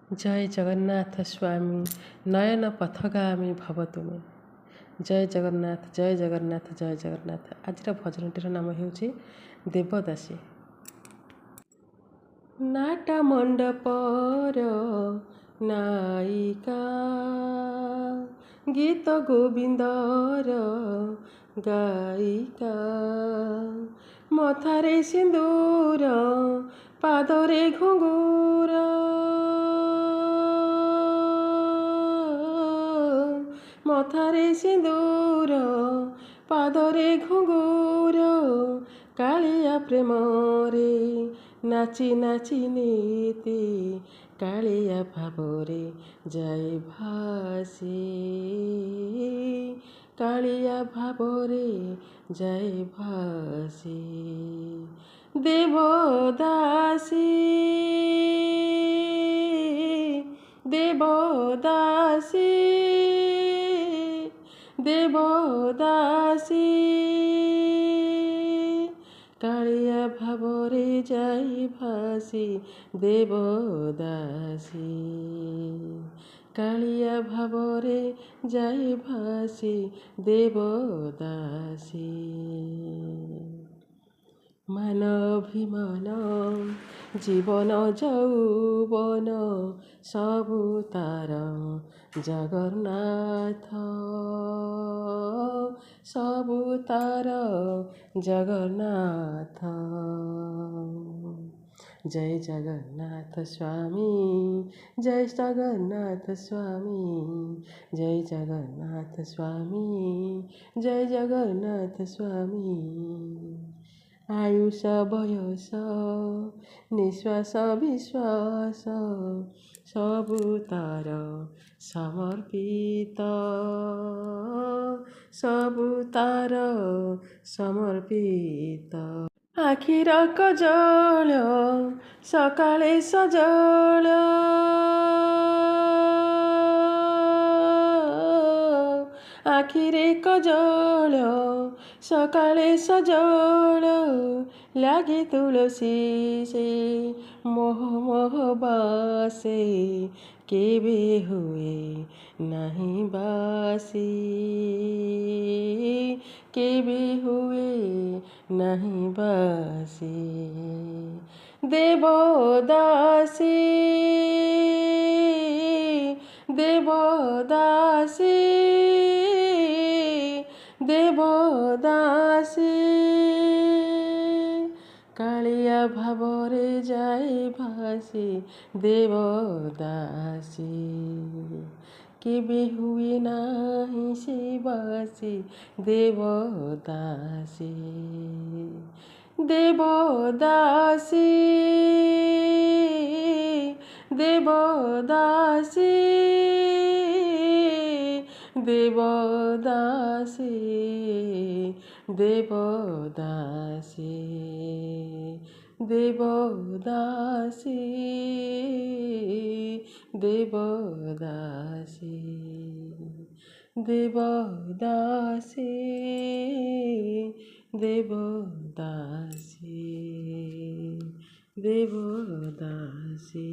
जय जगन्नाथ स्वामी नयन पथगामी भव तुमे। जय जगन्नाथ जय जगन्नाथ जय जगन्नाथ। आजिर भजनटीर नाम ହେଉଛି देवदासी। नाट मंडपर नायिका गीत गोविंदर गायिका मथारे सिंदूर पादरे घुंगुर मथारे सिंदूर पादरे घुंगुर कालिया प्रेम रे नाची नाची नीति कालिया भावरे जाए भासी कालिया भावरे जाए भासी देवदासी देवदासी देवदासी कालिया भावरे जाई भासी देवदासी कालिया भावरे जाई भासी देवदासी मान अभिमान जीवन यौवन सबु तार जगन्नाथ सबु तार जगन्नाथ। जय जगन्नाथ स्वामी जय जगन्नाथ स्वामी जय जगन्नाथ स्वामी जय जगन्नाथ स्वामी। आयुष बयस निश्वास विश्वास सबु तार समर्पित सबु तार समर्पित। आखिर कजल सकाळे सजल आखिरे कजल सकाळे सजल लागे तुलसी से मोह मोह बासे केबे हुए नहीं बासी केबे हुए नहीं बासी देवदासी देवदासी देवदासी कालिया भावरे जाए भासी देवदासी केबे हुए नाही से बासी देवदासी देवदासी देवदासी देवदासी देवदासी देवदासी देवदासी देवदासी देवदासी देवदासी।